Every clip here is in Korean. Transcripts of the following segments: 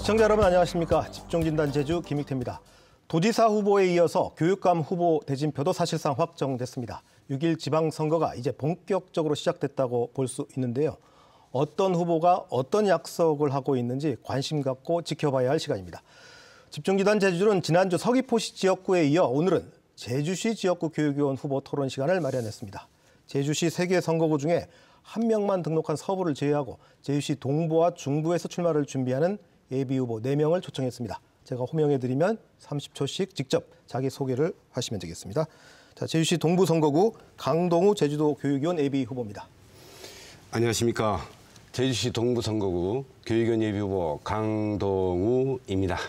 시청자 여러분 안녕하십니까. 집중진단 제주 김익태입니다. 도지사 후보에 이어서 교육감 후보 대진표도 사실상 확정됐습니다. 6일 지방선거가 이제 본격적으로 시작됐다고 볼 수 있는데요. 어떤 후보가 어떤 약속을 하고 있는지 관심 갖고 지켜봐야 할 시간입니다. 집중진단 제주는 지난주 서귀포시 지역구에 이어 오늘은 제주시 지역구 교육위원 후보 토론 시간을 마련했습니다. 제주시 3개 선거구 중에 한 명만 등록한 서부를 제외하고 제주시 동부와 중부에서 출마를 준비하는 예비후보 4명을 초청했습니다. 제가 호명해드리면 30초씩 직접 자기소개를 하시면 되겠습니다. 자, 제주시 동부 선거구 강동우 제주도 교육위원 예비후보입니다. 안녕하십니까. 제주시 동부 선거구 교육위원 예비후보 강동우입니다.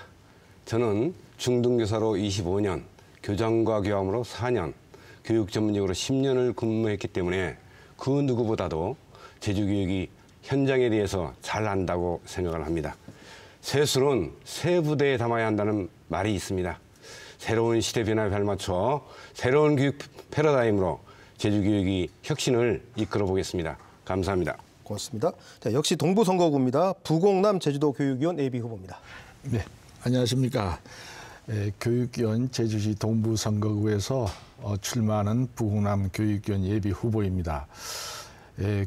저는 중등교사로 25년, 교장과 교감으로 4년, 교육 전문직으로 10년을 근무했기 때문에 그 누구보다도 제주교육이 현장에 대해서 잘 안다고 생각을 합니다. 세술은 새 부대에 담아야 한다는 말이 있습니다. 새로운 시대 변화에 발맞춰 새로운 교육 패러다임으로 제주교육이 혁신을 이끌어 보겠습니다. 감사합니다. 고맙습니다. 자, 역시 동부 선거구입니다. 부공남 제주도 교육위원 예비후보입니다. 네, 안녕하십니까. 교육위원 제주시 동부 선거구에서 출마하는 부공남 교육위원 예비후보입니다.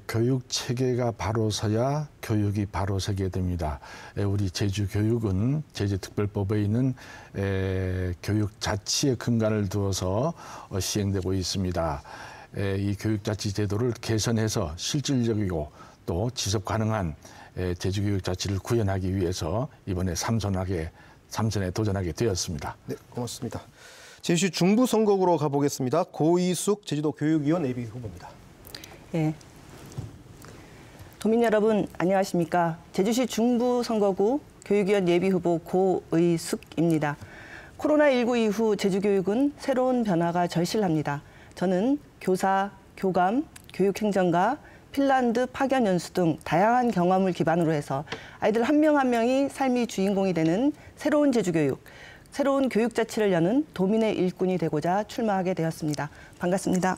교육 체계가 바로 서야 교육이 바로 서게 됩니다. 우리 제주 교육은 제주특별법에 있는 교육 자치의 근간을 두어서 시행되고 있습니다. 이 교육자치 제도를 개선해서 실질적이고 또 지속 가능한 제주교육 자치를 구현하기 위해서 이번에 삼선에 도전하게 되었습니다. 네, 고맙습니다. 제주시 중부 선거구로 가보겠습니다. 고이숙 제주도 교육위원 예비후보입니다. 네. 도민 여러분 안녕하십니까. 제주시 중부 선거구 교육위원 예비후보 고의숙입니다. 코로나19 이후 제주교육은 새로운 변화가 절실합니다. 저는 교사, 교감, 교육행정가, 핀란드 파견 연수 등 다양한 경험을 기반으로 해서 아이들 한 명 한 명이 삶의 주인공이 되는 새로운 제주교육, 새로운 교육자치를 여는 도민의 일꾼이 되고자 출마하게 되었습니다. 반갑습니다.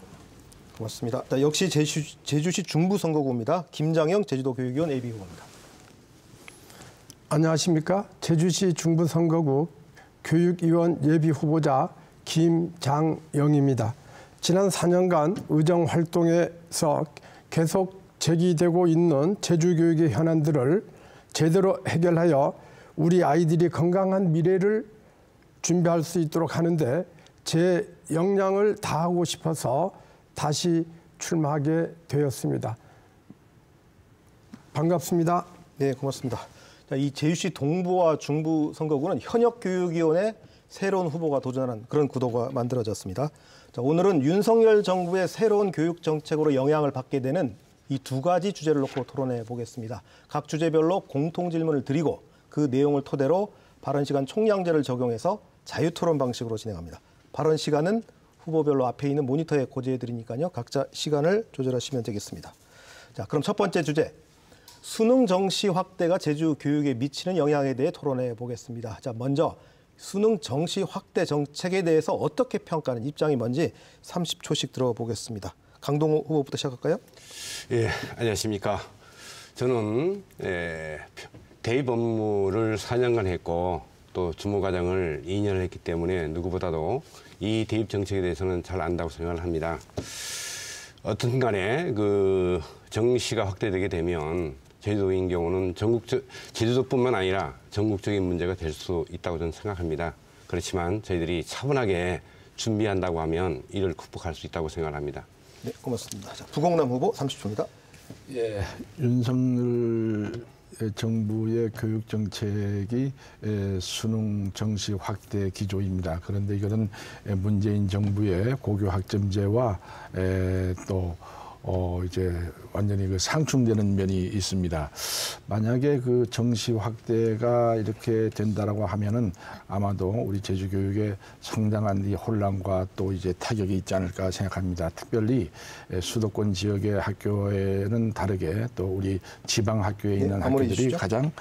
고맙습니다. 자, 역시 제주시 중부 선거구입니다. 김장영 제주도 교육위원 예비후보입니다. 안녕하십니까. 제주시 중부 선거구 교육위원 예비후보자 김장영입니다. 지난 4년간 의정 활동에서 계속 제기되고 있는 제주교육의 현안들을 제대로 해결하여 우리 아이들이 건강한 미래를 준비할 수 있도록 하는데 제 역량을 다하고 싶어서 다시 출마하게 되었습니다. 반갑습니다. 네, 고맙습니다. 자, 이 제주시 동부와 중부 선거구는 현역교육위원회 새로운 후보가 도전하는 그런 구도가 만들어졌습니다. 자, 오늘은 윤석열 정부의 새로운 교육 정책으로 영향을 받게 되는 이 2가지 주제를 놓고 토론해 보겠습니다. 각 주제별로 공통 질문을 드리고 그 내용을 토대로 발언 시간 총량제를 적용해서 자유토론 방식으로 진행합니다. 발언 시간은 후보별로 앞에 있는 모니터에 고지해 드리니까요. 각자 시간을 조절하시면 되겠습니다. 자, 그럼 첫 번째 주제, 수능 정시 확대가 제주 교육에 미치는 영향에 대해 토론해 보겠습니다. 자, 먼저 수능 정시 확대 정책에 대해서 어떻게 평가하는 입장이 뭔지 30초씩 들어보겠습니다. 강동우 후보부터 시작할까요? 예, 안녕하십니까. 저는 대입 업무를 4년간 했고 또 주무과정을 2년을 했기 때문에 누구보다도 이 대입 정책에 대해서는 잘 안다고 생각을 합니다. 어떤 간에 그 정시가 확대되게 되면 제주도인 경우는 제주도뿐만 아니라 전국적인 문제가 될 수 있다고 저는 생각합니다. 그렇지만 저희들이 차분하게 준비한다고 하면 이를 극복할 수 있다고 생각을 합니다. 네, 고맙습니다. 자, 부공남 후보 30초입니다. 예, 윤석열 정부의 교육 정책이 수능 정시 확대 기조입니다. 그런데 이것은 문재인 정부의 고교 학점제와 또 이제 완전히 그 상충되는 면이 있습니다. 만약에 그 정시 확대가 이렇게 된다라고 하면은 아마도 우리 제주 교육에 상당한 이 혼란과 또 이제 타격이 있지 않을까 생각합니다. 특별히 수도권 지역의 학교에는 다르게 또 우리 지방 학교에 있는 학교들이 주시죠. 가장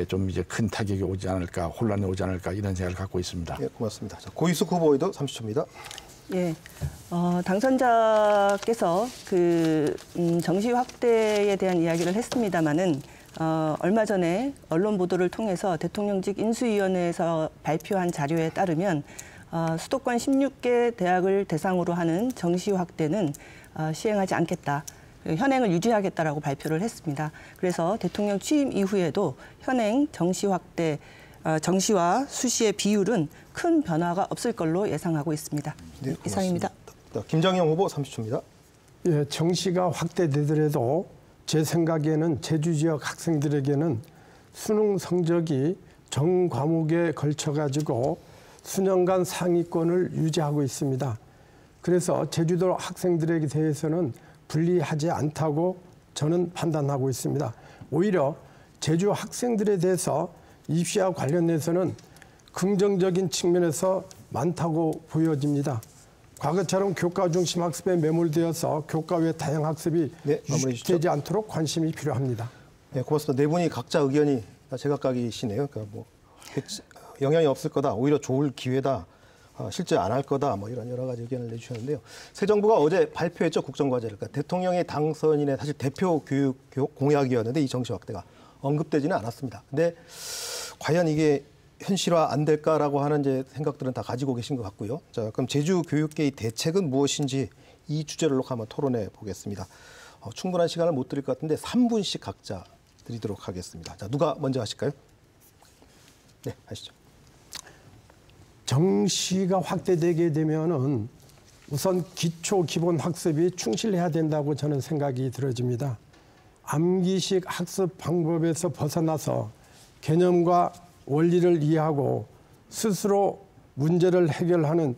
좀 이제 큰 타격이 오지 않을까, 혼란이 오지 않을까 이런 생각을 갖고 있습니다. 네, 고맙습니다. 자, 고이숙 후보에도 30초입니다. 예, 당선자께서 그 정시 확대에 대한 이야기를 했습니다마는 얼마 전에 언론 보도를 통해서 대통령직 인수위원회에서 발표한 자료에 따르면 수도권 16개 대학을 대상으로 하는 정시 확대는 시행하지 않겠다. 현행을 유지하겠다라고 발표를 했습니다. 그래서 대통령 취임 이후에도 현행 정시 확대, 정시와 수시의 비율은 큰 변화가 없을 걸로 예상하고 있습니다. 네, 이상입니다. 김정영 후보 30초입니다. 예, 정시가 확대되더라도 제 생각에는 제주 지역 학생들에게는 수능 성적이 전 과목에 걸쳐가지고 수년간 상위권을 유지하고 있습니다. 그래서 제주도 학생들에게 대해서는 불리하지 않다고 저는 판단하고 있습니다. 오히려 제주 학생들에 대해서 입시와 관련해서는 긍정적인 측면에서 많다고 보여집니다. 과거처럼 교과 중심 학습에 매몰되어서 교과 외 다양 학습이 네, 마무리해 주시죠. 유지되지 않도록 관심이 필요합니다. 네, 고맙습니다. 네 분이 각자 의견이 다 제각각이시네요. 그러니까 뭐 영향이 없을 거다, 오히려 좋을 기회다, 실제 안 할 거다, 뭐 이런 여러 가지 의견을 내주셨는데요. 새 정부가 어제 발표했죠, 국정과제를. 그러니까 대통령의 당선인의 사실 대표 교육 공약이었는데 이 정시 확대가 언급되지는 않았습니다. 근데 과연 이게 현실화 안 될까라고 하는 이제 생각들은 다 가지고 계신 것 같고요. 자, 그럼 제주 교육계의 대책은 무엇인지 이 주제를 놓고 한번 토론해 보겠습니다. 충분한 시간을 못 드릴 것 같은데 3분씩 각자 드리도록 하겠습니다. 자, 누가 먼저 하실까요? 네, 하시죠. 정시가 확대되게 되면은 우선 기초 기본 학습이 충실해야 된다고 저는 생각이 들어집니다. 암기식 학습 방법에서 벗어나서 개념과 원리를 이해하고 스스로 문제를 해결하는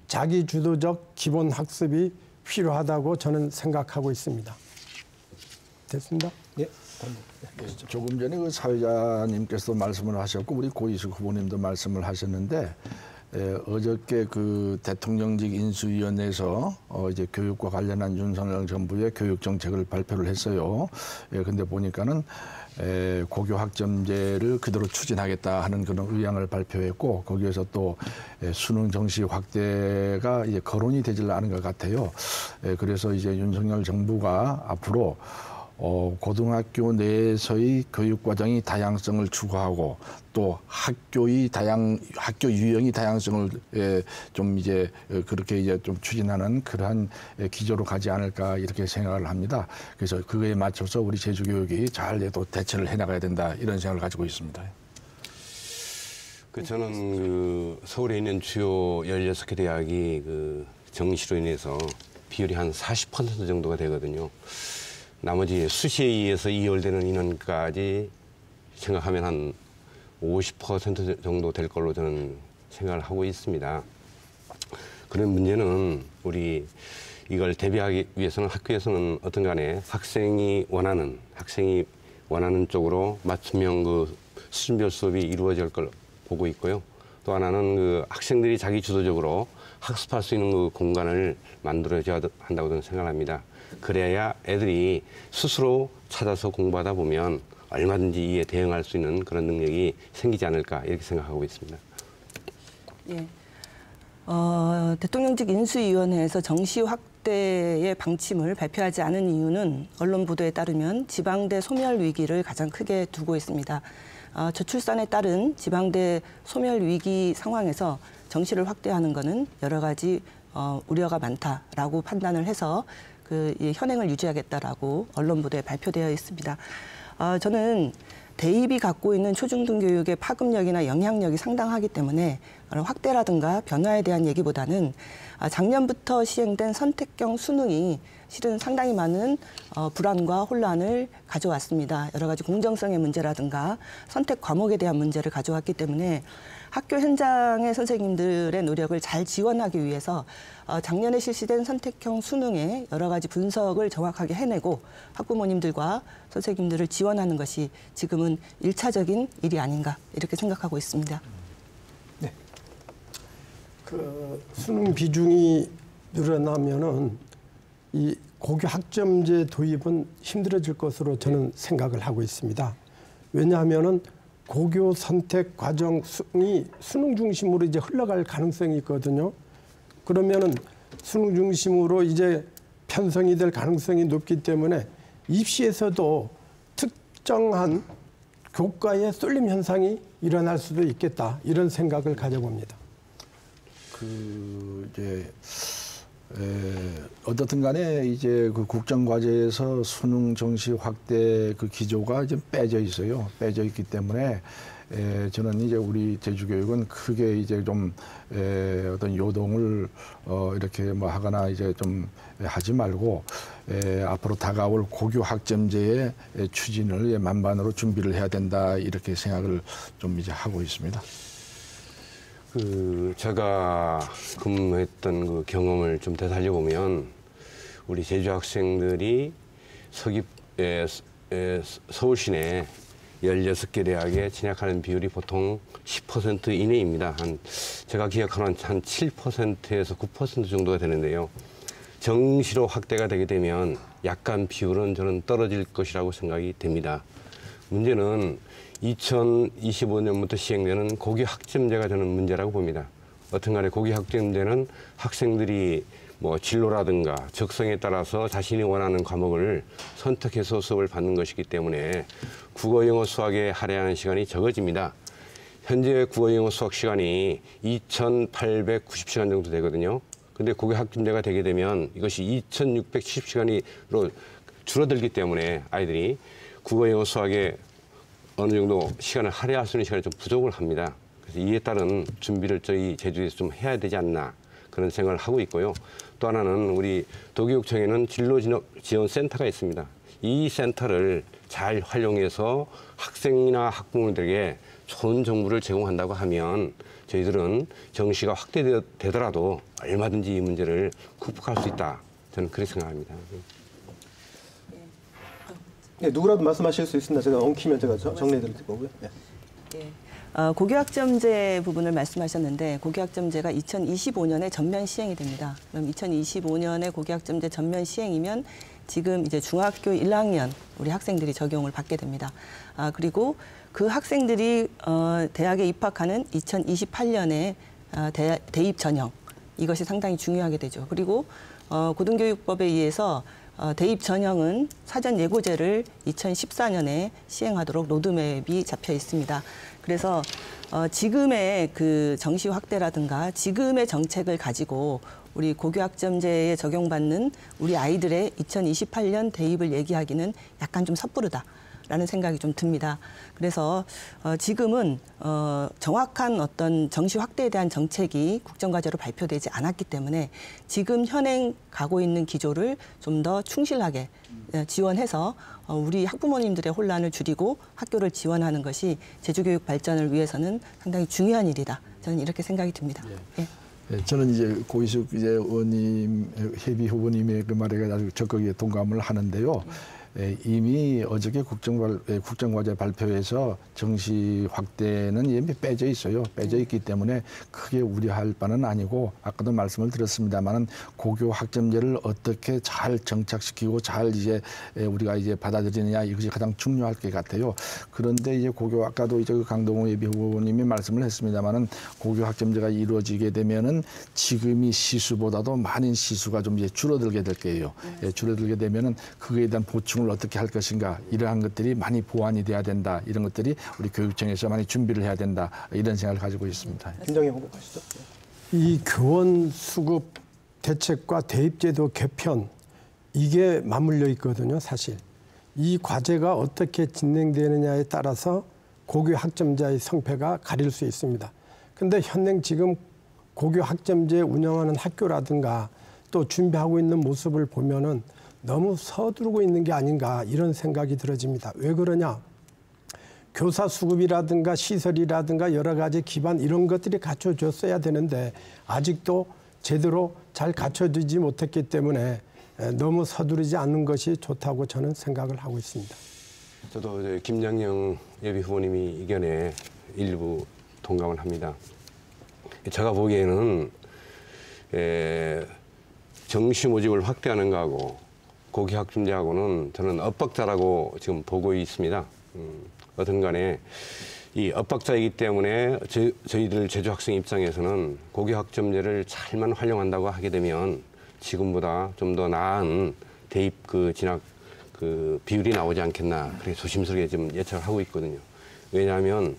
자기주도적 기본 학습이 필요하다고 저는 생각하고 있습니다. 됐습니다. 네. 조금 전에 그 사회자님께서도 말씀을 하셨고 우리 고이숙 후보님도 말씀을 하셨는데 어저께 그 대통령직 인수위원회에서 이제 교육과 관련한 윤석열 정부의 교육 정책을 발표를 했어요. 근데 보니까는 고교 학점제를 그대로 추진하겠다 하는 그런 의향을 발표했고 거기에서 또 수능 정시 확대가 이제 거론이 되질 않은 것 같아요. 그래서 이제 윤석열 정부가 앞으로 고등학교 내에서의 교육 과정이 다양성을 추구하고 또 학교 유형이 다양성을 좀 이제 그렇게 이제 좀 추진하는 그러한 기조로 가지 않을까 이렇게 생각을 합니다. 그래서 그거에 맞춰서 우리 제주 교육이 잘 또 대처를 해나가야 된다 이런 생각을 가지고 있습니다. 저는 그 서울에 있는 주요 16개 대학이 그 정시로 인해서 비율이 한 40% 정도가 되거든요. 나머지 수시에 의해서 이월되는 인원까지 생각하면 한 50% 정도 될 걸로 저는 생각을 하고 있습니다. 그런 문제는 우리 이걸 대비하기 위해서는 학교에서는 어떤 간에 학생이 원하는 쪽으로 맞춤형 그 수준별 수업이 이루어질 걸 보고 있고요. 또 하나는 그 학생들이 자기 주도적으로 학습할 수 있는 그 공간을 만들어줘야 한다고 저는 생각합니다. 그래야 애들이 스스로 찾아서 공부하다 보면 얼마든지 이에 대응할 수 있는 그런 능력이 생기지 않을까 이렇게 생각하고 있습니다. 예. 대통령직 인수위원회에서 정시 확대의 방침을 발표하지 않은 이유는 언론 보도에 따르면 지방대 소멸 위기를 가장 크게 두고 있습니다. 저출산에 따른 지방대 소멸 위기 상황에서 정시를 확대하는 것은 여러 가지 우려가 많다라고 판단을 해서 현행을 유지하겠다라고 언론 보도에 발표되어 있습니다. 저는 대입이 갖고 있는 초중등 교육의 파급력이나 영향력이 상당하기 때문에 확대라든가 변화에 대한 얘기보다는 작년부터 시행된 선택형 수능이 실은 상당히 많은 불안과 혼란을 가져왔습니다. 여러 가지 공정성의 문제라든가 선택 과목에 대한 문제를 가져왔기 때문에 학교 현장의 선생님들의 노력을 잘 지원하기 위해서 작년에 실시된 선택형 수능의 여러 가지 분석을 정확하게 해내고 학부모님들과 선생님들을 지원하는 것이 지금은 1차적인 일이 아닌가 이렇게 생각하고 있습니다. 네. 그 수능 비중이 늘어나면은 이 고교 학점제 도입은 힘들어질 것으로 저는 생각을 하고 있습니다. 왜냐하면은 고교 선택 과정이 수능 중심으로 이제 흘러갈 가능성이 있거든요. 그러면은 수능 중심으로 이제 편성이 될 가능성이 높기 때문에 입시에서도 특정한 교과의 쏠림 현상이 일어날 수도 있겠다 이런 생각을 가져봅니다. 어떻든 간에 이제 그 국정과제에서 수능 정시 확대 그 기조가 좀 빼져 있어요. 빼져 있기 때문에 저는 이제 우리 제주교육은 크게 이제 좀 어떤 요동을 이렇게 뭐 하거나 이제 좀 하지 말고 앞으로 다가올 고교 학점제의 추진을 만반으로 준비를 해야 된다 이렇게 생각을 좀 이제 하고 있습니다. 제가 근무했던 그 경험을 좀 되살려 보면 우리 제주 학생들이 서울시내 16개 대학에 진학하는 비율이 보통 10% 이내입니다. 제가 기억하는 한 7%에서 9% 정도가 되는데요. 정시로 확대가 되게 되면 약간 비율은 저는 떨어질 것이라고 생각이 됩니다. 문제는 2025년부터 시행되는 고교 학점제가 저는 문제라고 봅니다. 어떤 간에 고교 학점제는 학생들이 뭐 진로라든가 적성에 따라서 자신이 원하는 과목을 선택해서 수업을 받는 것이기 때문에 국어, 영어, 수학에 할애하는 시간이 적어집니다. 현재 국어, 영어, 수학 시간이 2,890시간 정도 되거든요. 근데 고교 학점제가 되게 되면 이것이 2,670시간으로 줄어들기 때문에 아이들이 국어, 영어, 수학에 어느 정도 시간을 할애할 수 있는 시간이 좀 부족을 합니다. 그래서 이에 따른 준비를 저희 제주에서 좀 해야 되지 않나 그런 생각을 하고 있고요. 또 하나는 우리 도교육청에는 진로지원센터가 있습니다. 이 센터를 잘 활용해서 학생이나 학부모들에게 좋은 정보를 제공한다고 하면 저희들은 정시가 확대되더라도 얼마든지 이 문제를 극복할 수 있다. 저는 그렇게 생각합니다. 네, 누구라도 말씀하실 수 있습니다. 제가 엉키면 제가 정리해 드릴 거고요. 네. 고교학점제 부분을 말씀하셨는데 고교학점제가 2025년에 전면 시행이 됩니다. 그럼 2025년에 고교학점제 전면 시행이면 지금 이제 중학교 1학년 우리 학생들이 적용을 받게 됩니다. 그리고 그 학생들이 대학에 입학하는 2028년에 대입 전형 이것이 상당히 중요하게 되죠. 그리고 고등교육법에 의해서 대입 전형은 사전 예고제를 2014년에 시행하도록 로드맵이 잡혀 있습니다. 그래서 지금의 그 정시 확대라든가 지금의 정책을 가지고 우리 고교학점제에 적용받는 우리 아이들의 2028년 대입을 얘기하기는 약간 좀 섣부르다라는 생각이 좀 듭니다. 그래서 지금은 정확한 어떤 정시 확대에 대한 정책이 국정과제로 발표되지 않았기 때문에 지금 현행 가고 있는 기조를 좀 더 충실하게 지원해서 우리 학부모님들의 혼란을 줄이고 학교를 지원하는 것이 제주교육 발전을 위해서는 상당히 중요한 일이다. 저는 이렇게 생각이 듭니다. 예. 네, 저는 이제 고이숙 이제 의원님, 혜비 후보님의 그 말에 아주 적극에 동감을 하는데요. 이미 어저께 국정과제 발표에서 정시 확대는 이미 빼져 있어요. 빼져 있기 때문에 크게 우려할 바는 아니고 아까도 말씀을 드렸습니다만은 고교 학점제를 어떻게 잘 정착시키고 잘 이제 우리가 이제 받아들이느냐 이것이 가장 중요할 것 같아요. 그런데 이제 고교 아까도 이제 강동호 예비 후보님이 말씀을 했습니다만은 고교 학점제가 이루어지게 되면은 지금이 시수보다도 많은 시수가 좀 이제 줄어들게 될 거예요. 줄어들게 되면은 그거에 대한 보충 어떻게 할 것인가 이러한 것들이 많이 보완이 돼야 된다. 이런 것들이 우리 교육청에서 많이 준비를 해야 된다. 이런 생각을 가지고 있습니다. 김정희 후보 가시죠. 이 교원 수급 대책과 대입제도 개편 이게 맞물려 있거든요. 사실 이 과제가 어떻게 진행되느냐에 따라서 고교 학점제의 성패가 가릴 수 있습니다. 그런데 현행 지금 고교 학점제 운영하는 학교라든가 또 준비하고 있는 모습을 보면은 너무 서두르고 있는 게 아닌가 이런 생각이 들어집니다. 왜 그러냐? 교사 수급이라든가 시설이라든가 여러 가지 기반 이런 것들이 갖춰졌어야 되는데 아직도 제대로 잘 갖춰지지 못했기 때문에 너무 서두르지 않는 것이 좋다고 저는 생각을 하고 있습니다. 저도 김양영 예비 후보님이 의견에 일부 동감을 합니다. 제가 보기에는 정시 모집을 확대하는 거하고 고교 학점제하고는 저는 엇박자라고 지금 보고 있습니다. 어떤 간에 이 엇박자이기 때문에 저희들 제주 학생 입장에서는 고교 학점제를 잘만 활용한다고 하게 되면 지금보다 좀 더 나은 대입 진학 그 비율이 나오지 않겠나 그렇게 조심스럽게 좀 예측을 하고 있거든요. 왜냐하면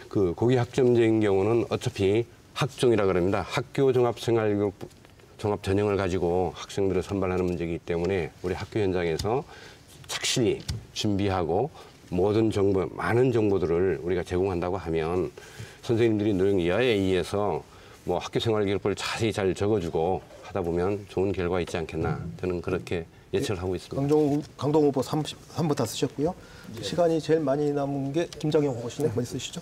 그 고교 학점제인 경우는 어차피 학종이라 그럽니다. 학교 종합생활교육 종합 전형을 가지고 학생들을 선발하는 문제이기 때문에 우리 학교 현장에서 착실히 준비하고 모든 정보, 많은 정보들을 우리가 제공한다고 하면 선생님들이 노력 이하에 의해서 뭐 학교 생활기록부를 자세히 잘 적어주고 하다 보면 좋은 결과가 있지 않겠나 저는 그렇게 예측을 하고 있습니다. 강동 후보 3부 다 쓰셨고요. 시간이 제일 많이 남은 게 김장영 후보시네. 뭐 있으시죠?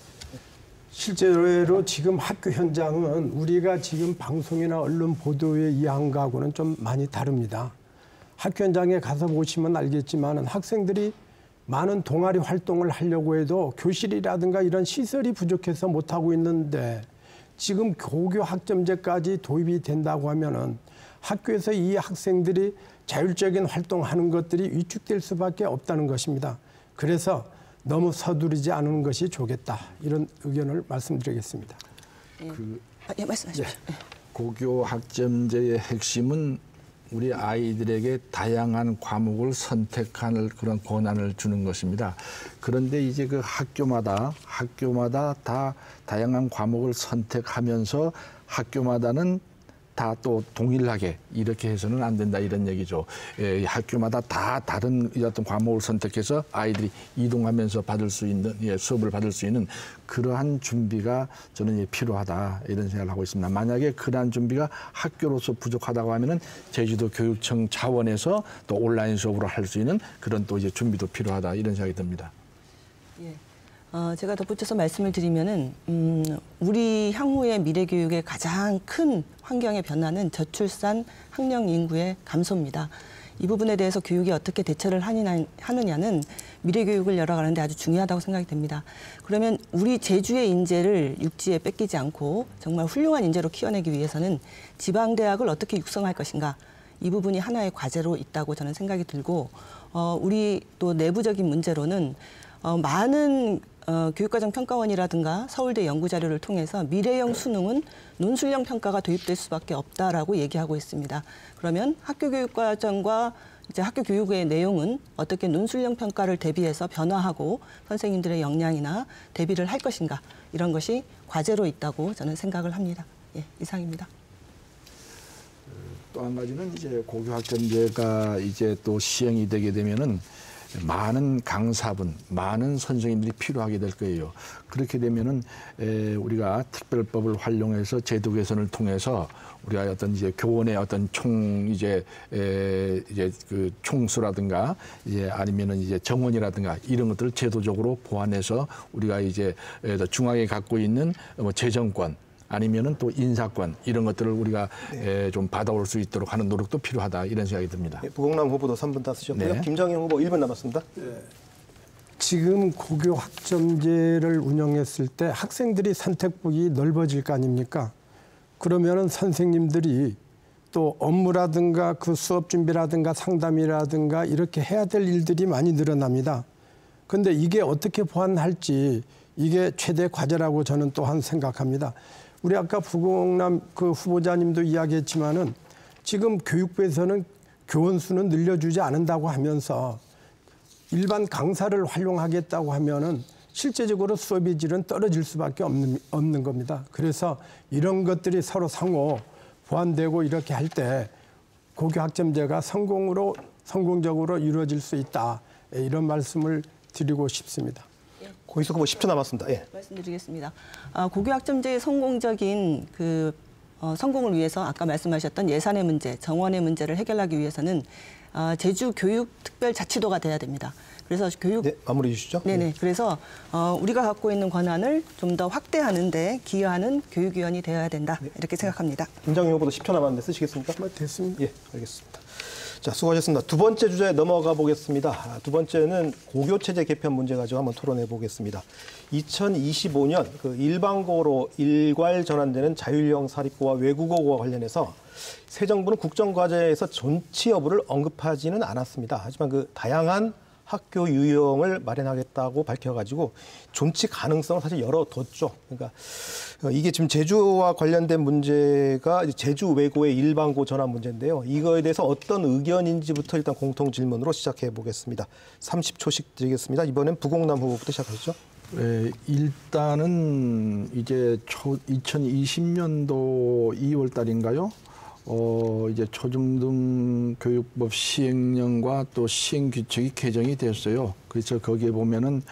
실제로 지금 학교 현장은 우리가 지금 방송이나 언론 보도에 이해한 거하고는 좀 많이 다릅니다. 학교 현장에 가서 보시면 알겠지만 학생들이 많은 동아리 활동을 하려고 해도 교실이라든가 이런 시설이 부족해서 못하고 있는데 지금 고교 학점제까지 도입이 된다고 하면은 학교에서 이 학생들이 자율적인 활동하는 것들이 위축될 수밖에 없다는 것입니다. 그래서 너무 서두르지 않은 것이 좋겠다. 이런 의견을 말씀드리겠습니다. 예, 말씀하십시오. 고교 학점제의 핵심은 우리 아이들에게 다양한 과목을 선택할 그런 권한을 주는 것입니다. 그런데 이제 그 학교마다 다 다양한 과목을 선택하면서 학교마다는 다 또 동일하게 이렇게 해서는 안 된다 이런 얘기죠. 예, 학교마다 다 다른 어떤 과목을 선택해서 아이들이 이동하면서 받을 수 있는 수업을 받을 수 있는 그러한 준비가 저는 필요하다 이런 생각을 하고 있습니다. 만약에 그러한 준비가 학교로서 부족하다고 하면은 제주도 교육청 차원에서 또 온라인 수업으로 할 수 있는 그런 또 이제 준비도 필요하다 이런 생각이 듭니다. 예. 제가 덧붙여서 말씀을 드리면은 우리 향후의 미래 교육의 가장 큰 환경의 변화는 저출산 학령 인구의 감소입니다. 이 부분에 대해서 교육이 어떻게 대처를 하느냐는 미래 교육을 열어가는데 아주 중요하다고 생각이 됩니다. 그러면 우리 제주의 인재를 육지에 뺏기지 않고 정말 훌륭한 인재로 키워내기 위해서는 지방대학을 어떻게 육성할 것인가, 이 부분이 하나의 과제로 있다고 저는 생각이 들고, 우리 또 내부적인 문제로는 많은 교육과정 평가원이라든가 서울대 연구자료를 통해서 미래형 수능은 논술형 평가가 도입될 수밖에 없다라고 얘기하고 있습니다. 그러면 학교 교육과정과 이제 학교 교육의 내용은 어떻게 논술형 평가를 대비해서 변화하고 선생님들의 역량이나 대비를 할 것인가, 이런 것이 과제로 있다고 저는 생각을 합니다. 예, 이상입니다. 또 한 가지는 이제 고교 학점제가 이제 또 시행이 되게 되면은 많은 강사분, 많은 선생님들이 필요하게 될 거예요. 그렇게 되면은 우리가 특별법을 활용해서 제도 개선을 통해서 우리가 어떤 이제 교원의 어떤 이제 그 총수라든가 이제 아니면은 이제 정원이라든가 이런 것들을 제도적으로 보완해서 우리가 이제 중앙에 갖고 있는 뭐 재정권 아니면은 또 인사권 이런 것들을 우리가 좀 받아올 수 있도록 하는 노력도 필요하다 이런 생각이 듭니다. 네, 부곡남 후보도 3분 다 쓰셨고요. 네. 김장영 후보 1분 남았습니다. 지금 고교 학점제를 운영했을 때 학생들이 선택폭이 넓어질 거 아닙니까? 그러면은 선생님들이 또 업무라든가 그 수업 준비라든가 상담이라든가 이렇게 해야 될 일들이 많이 늘어납니다. 그런데 이게 어떻게 보완할지 이게 최대 과제라고 저는 또한 생각합니다. 우리 아까 부곡남 그 후보자님도 이야기했지만은 지금 교육부에서는 교원 수는 늘려주지 않는다고 하면서 일반 강사를 활용하겠다고 하면은 실제적으로 수업의 질은 떨어질 수밖에 없는 겁니다. 그래서 이런 것들이 서로 상호 보완되고 이렇게 할 때 고교 학점제가 성공적으로 이루어질 수 있다. 이런 말씀을 드리고 싶습니다. 고희석 후보 10초 남았습니다. 예. 말씀드리겠습니다. 고교 학점제의 성공적인 성공을 위해서 아까 말씀하셨던 예산의 문제, 정원의 문제를 해결하기 위해서는 제주 교육특별자치도가 돼야 됩니다. 그래서 교육 네, 마무리해 주시죠. 네네. 그래서 우리가 갖고 있는 권한을 좀 더 확대하는 데 기여하는 교육위원이 되어야 된다. 이렇게 생각합니다. 김장영 후보도 10초 남았는데 쓰시겠습니까? 됐습니다. 예, 알겠습니다. 자, 수고하셨습니다. 두 번째 주제에 넘어가 보겠습니다. 두 번째는 고교체제 개편 문제 가지고 한번 토론해 보겠습니다. 2025년 그 일반고로 일괄 전환되는 자율형 사립고와 외국어고와 관련해서 새 정부는 국정과제에서 존치 여부를 언급하지는 않았습니다. 하지만 그 다양한 학교 유형을 마련하겠다고 밝혀가지고 존치 가능성을 사실 열어뒀죠. 그러니까 이게 지금 제주와 관련된 문제가 이제 제주 외고의 일반고 전환 문제인데요. 이거에 대해서 어떤 의견인지부터 일단 공통 질문으로 시작해 보겠습니다. 30초씩 드리겠습니다. 이번엔 부곡남 후보부터 시작하시죠. 일단은 이제 2020년도 2월 달인가요? 이제 초중등 교육법 시행령과 또 시행 규칙이 개정이 됐어요. 그래서 거기에 보면은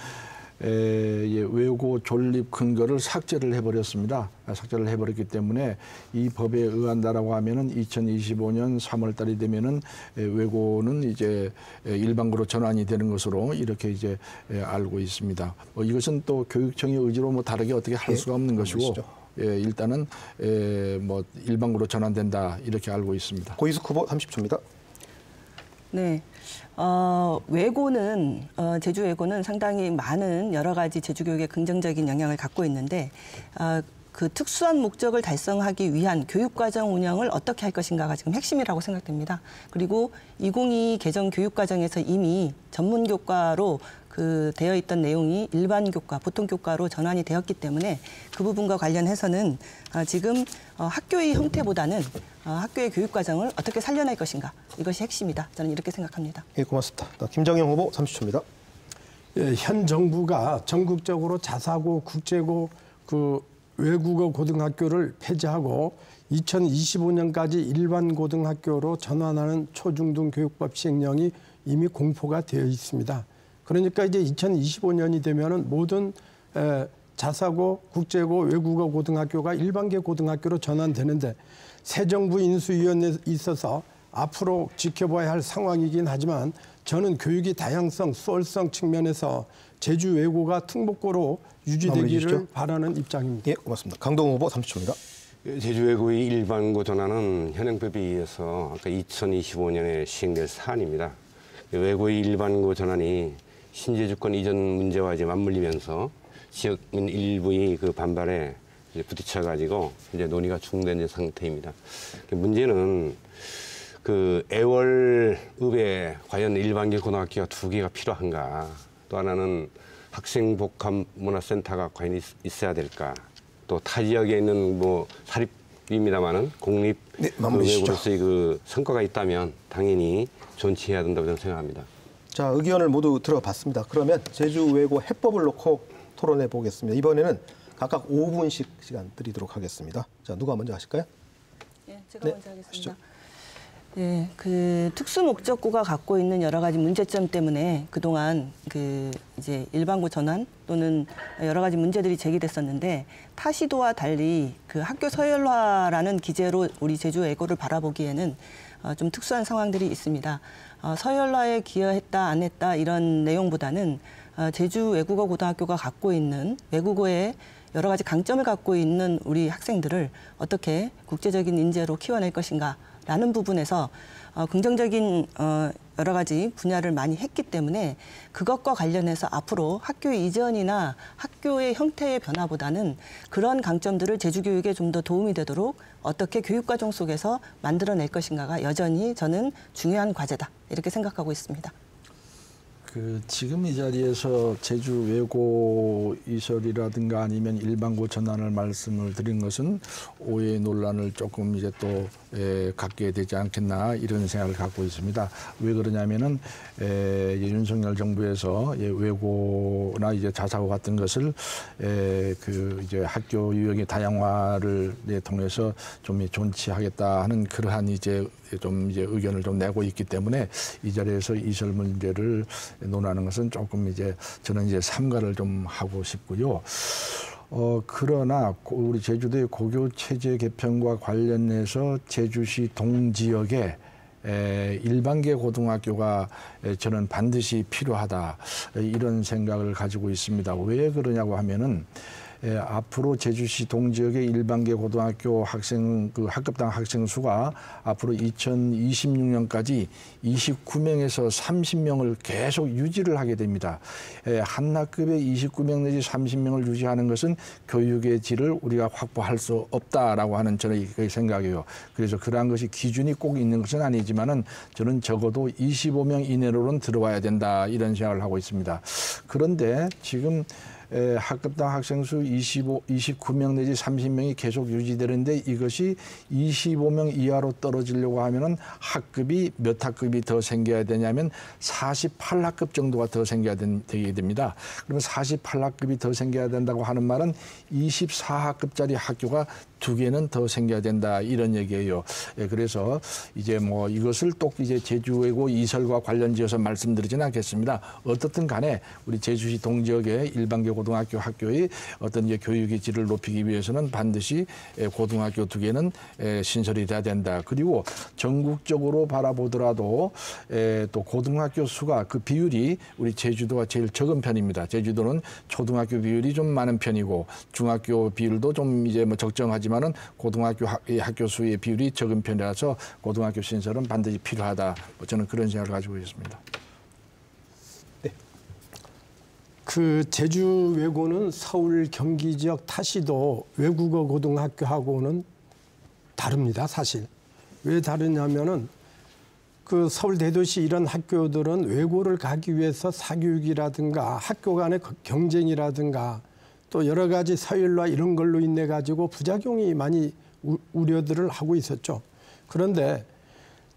외고 존립 근거를 삭제를 해버렸습니다. 삭제를 해버렸기 때문에 이 법에 의한다라고 하면은 2025년 3월 달이 되면은 외고는 이제 일반고로 전환이 되는 것으로 이렇게 이제 알고 있습니다. 이것은 또 교육청의 의지로 뭐 다르게 어떻게 할 수가 없는 것이고. 일단은 뭐 일반고로 전환된다 이렇게 알고 있습니다. 고이숙 후보 30초입니다. 네. 외고는 제주 외고는 상당히 많은 여러 가지 제주 교육에 긍정적인 영향을 갖고 있는데 그 특수한 목적을 달성하기 위한 교육과정 운영을 어떻게 할 것인가가 지금 핵심이라고 생각됩니다. 그리고 2022 개정 교육과정에서 이미 전문교과로 되어 있던 내용이 일반 교과, 보통 교과로 전환이 되었기 때문에 그 부분과 관련해서는 지금 학교의 형태보다는 학교의 교육과정을 어떻게 살려낼 것인가 이것이 핵심이다. 저는 이렇게 생각합니다. 예, 고맙습니다. 김정영 후보 30초입니다. 예, 현 정부가 전국적으로 자사고, 국제고, 외국어 고등학교를 폐지하고 2025년까지 일반 고등학교로 전환하는 초중등 교육법 시행령이 이미 공포가 되어 있습니다. 그러니까 이제 2025년이 되면은 모든 자사고, 국제고, 외국어 고등학교가 일반계 고등학교로 전환되는데 새 정부 인수위원회에 있어서 앞으로 지켜봐야 할 상황이긴 하지만 저는 교육의 다양성, 수월성 측면에서 제주 외고가 특목고로 유지되기를 바라는 입장입니다. 예, 고맙습니다. 강동 후보 30초입니다. 제주 외고의 일반고 전환은 현행법에 의해서 아까 2025년에 시행될 사안입니다. 외고의 일반고 전환이 신제주권 이전 문제와 이제 맞물리면서 지역민 일부의 그 반발에 이제 부딪혀가지고 이제 논의가 중단된 상태입니다. 문제는 그 애월읍에 과연 일반계 고등학교가 2개가 필요한가? 또 하나는 학생복합문화센터가 과연 있어야 될까? 또 타 지역에 있는 뭐 사립입니다만은 공립 외고로서의 그 성과가 있다면 당연히 존치해야 된다고 저는 생각합니다. 자, 의견을 모두 들어봤습니다. 그러면 제주 외고 해법을 놓고 토론해 보겠습니다. 이번에는 각각 5분씩 시간 드리도록 하겠습니다. 자, 누가 먼저 하실까요? 예, 제가 먼저 하겠습니다. 예, 특수 목적고가 갖고 있는 여러 가지 문제점 때문에 그동안 이제 일반고 전환 또는 여러 가지 문제들이 제기됐었는데 타시도와 달리 학교 서열화라는 기제로 우리 제주 외고를 바라보기에는 좀 특수한 상황들이 있습니다. 서열화에 기여했다 안 했다 이런 내용보다는 제주 외국어 고등학교가 갖고 있는 외국어의 여러 가지 강점을 갖고 있는 우리 학생들을 어떻게 국제적인 인재로 키워낼 것인가라는 부분에서 긍정적인 여러 가지 분야를 많이 했기 때문에 그것과 관련해서 앞으로 학교 이전이나 학교의 형태의 변화보다는 그런 강점들을 제주교육에 좀 더 도움이 되도록 어떻게 교육과정 속에서 만들어낼 것인가가 여전히 저는 중요한 과제다 이렇게 생각하고 있습니다. 지금 이 자리에서 제주 외고 이설이라든가 아니면 일반고 전환을 말씀을 드린 것은 오해 논란을 조금 이제 또 갖게 되지 않겠나 이런 생각을 갖고 있습니다. 왜 그러냐면은 윤석열 정부에서 외고나 이제 자사고 같은 것을 이제 학교 유형의 다양화를 통해서 좀 존치하겠다 하는 그러한 이제 의견을 좀 내고 있기 때문에 이 자리에서 이설 문제를 논하는 것은 조금 이제 저는 이제 삼가를 좀 하고 싶고요. 그러나 우리 제주도의 고교 체제 개편과 관련해서 제주시 동지역에 일반계 고등학교가 저는 반드시 필요하다 이런 생각을 가지고 있습니다. 왜 그러냐고 하면은 앞으로 제주시 동지역의 일반계 고등학교 학생 학급당 학생 수가 앞으로 2026년까지 29명에서 30명을 계속 유지를 하게 됩니다. 한 학급에 29명 내지 30명을 유지하는 것은 교육의 질을 우리가 확보할 수 없다라고 하는 저는 생각이에요. 그래서 그러한 것이 기준이 꼭 있는 것은 아니지만은 저는 적어도 25명 이내로는 들어와야 된다 이런 생각을 하고 있습니다. 그런데 지금 학급당 학생 수 29명 내지 30명이 계속 유지되는데 이것이 25명 이하로 떨어지려고 하면은 학급이 몇 학급이 더 생겨야 되냐면 48학급 정도가 더 생겨야 되게 됩니다. 그러면 48학급이 더 생겨야 된다고 하는 말은 24학급짜리 학교가 2개는 더 생겨야 된다 이런 얘기예요. 그래서 이제 뭐 이것을 또 이제 제주외고 이설과 관련지어서 말씀드리지는 않겠습니다. 어떻든 간에 우리 제주시 동지역의 일반계 고등학교 학교의 어떤 이제 교육의 질을 높이기 위해서는 반드시 고등학교 2개는 신설이 돼야 된다. 그리고 전국적으로 바라보더라도 또 고등학교 수가 그 비율이 우리 제주도가 제일 적은 편입니다. 제주도는 초등학교 비율이 좀 많은 편이고 중학교 비율도 좀 이제 뭐 적정하지만 은 고등학교 학교 수의 비율이 적은 편이라서 고등학교 신설은 반드시 필요하다. 저는 그런 생각을 가지고 있습니다. 네. 그 제주 외고는 서울 경기 지역 타시도 외국어 고등학교하고는 다릅니다. 사실 왜 다르냐면은 그 서울 대도시 이런 학교들은 외고를 가기 위해서 사교육이라든가 학교 간의 경쟁이라든가 또 여러 가지 서열화 이런 걸로 인해 가지고 부작용이 많이 우려들을 하고 있었죠. 그런데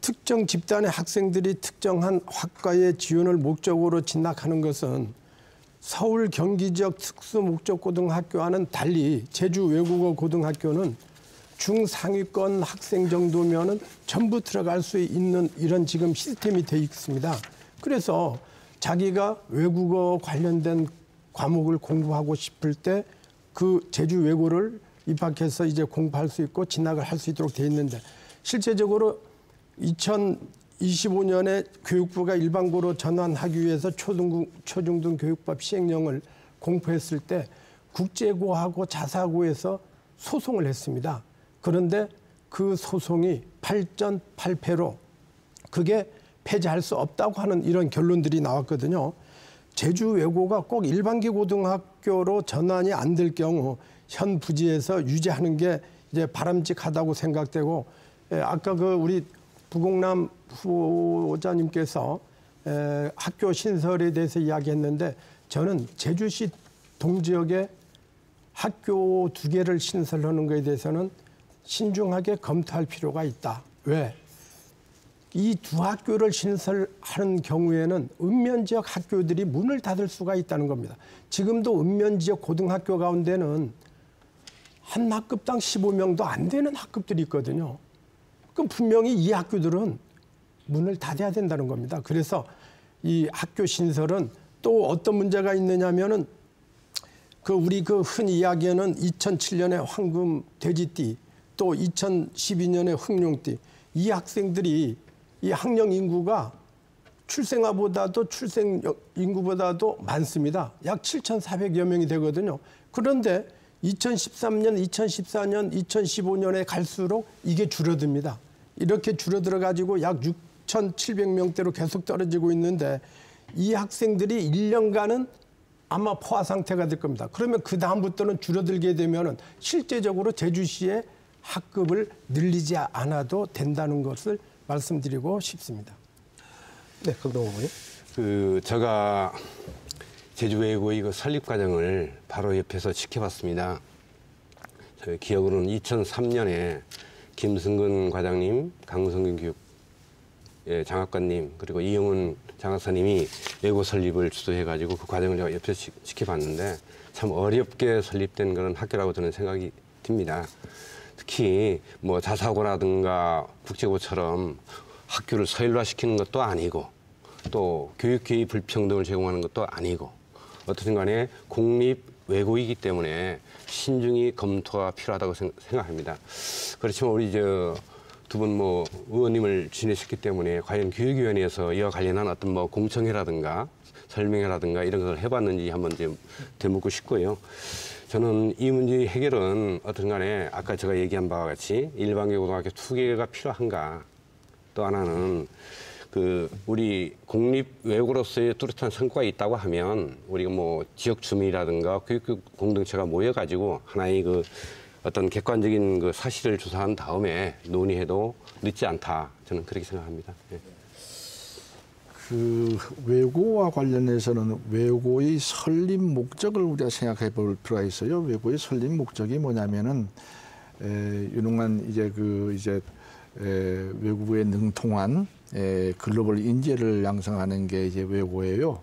특정 집단의 학생들이 특정한 학과에 지원을 목적으로 진학하는 것은 서울 경기 지역 특수 목적 고등학교와는 달리 제주 외국어 고등학교는 중상위권 학생 정도면은 전부 들어갈 수 있는 이런 지금 시스템이 돼 있습니다. 그래서 자기가 외국어 관련된 과목을 공부하고 싶을 때 그 제주 외고를 입학해서 이제 공부할 수 있고 진학을 할 수 있도록 돼 있는데 실제적으로 2025년에 교육부가 일반고로 전환하기 위해서 초중등 교육법 시행령을 공포했을 때 국제고하고 자사고에서 소송을 했습니다. 그런데 그 소송이 8전 8패로 그게 폐지할 수 없다고 하는 이런 결론들이 나왔거든요. 제주 외고가 꼭 일반계 고등학교로 전환이 안 될 경우 현 부지에서 유지하는 게 이제 바람직하다고 생각되고 아까 그 우리 부공남 후보자님께서 학교 신설에 대해서 이야기했는데 저는 제주시 동지역에 학교 2개를 신설하는 것에 대해서는 신중하게 검토할 필요가 있다. 왜? 이 2학교를 신설하는 경우에는 읍면지역 학교들이 문을 닫을 수가 있다는 겁니다. 지금도 읍면지역 고등학교 가운데는 한 학급당 15명도 안 되는 학급들이 있거든요. 그럼 분명히 이 학교들은 문을 닫아야 된다는 겁니다. 그래서 이 학교 신설은 또 어떤 문제가 있느냐면은 우리 흔히 이야기하는 2007년에 황금 돼지띠 또 2012년에 흑룡띠 이 학생들이 이 학령 인구가 출생아보다도 출생 인구보다도 많습니다. 약 7,400여 명이 되거든요. 그런데 2013년, 2014년, 2015년에 갈수록 이게 줄어듭니다. 이렇게 줄어들어 가지고 약 6,700명대로 계속 떨어지고 있는데 이 학생들이 1년간은 아마 포화 상태가 될 겁니다. 그러면 그 다음부터는 줄어들게 되면은 실제적으로 제주시의 학급을 늘리지 않아도 된다는 것을 말씀드리고 싶습니다. 네, 강동원 의원님. 제가 제주외고의 그 설립 과정을 바로 옆에서 지켜봤습니다. 저희 기억으로는 2003년에 김승근 과장님, 강성균 교육 장학관님 그리고 이영훈 장학사님이 외고 설립을 주도해가지고 그 과정을 제가 옆에서 지켜봤는데 참 어렵게 설립된 그런 학교라고 저는 생각이 듭니다. 특히 뭐 자사고라든가 국제고처럼 학교를 서열화시키는 것도 아니고 또 교육 개입 불평등을 제공하는 것도 아니고 어떻든 간에 공립 외고이기 때문에 신중히 검토가 필요하다고 생각합니다. 그렇지만 우리 두 분 뭐 의원님을 지내셨기 때문에 과연 교육위원회에서 이와 관련한 어떤 뭐 공청회라든가 설명회라든가 이런 걸 해봤는지 한번 좀 되묻고 싶고요. 저는 이 문제 해결은 어떤 간에 아까 제가 얘기한 바와 같이 일반계 고등학교 2개가 필요한가, 또 하나는 그 우리 공립 외고로서의 뚜렷한 성과가 있다고 하면 우리가 뭐 지역 주민이라든가 교육 공동체가 모여가지고 하나의 그 어떤 객관적인 그 사실을 조사한 다음에 논의해도 늦지 않다. 저는 그렇게 생각합니다. 예. 그 외고와 관련해서는 외고의 설립 목적을 우리가 생각해 볼 필요가 있어요. 외고의 설립 목적이 뭐냐면은 유능한 외국에 능통한 글로벌 인재를 양성하는 게 이제 외고예요.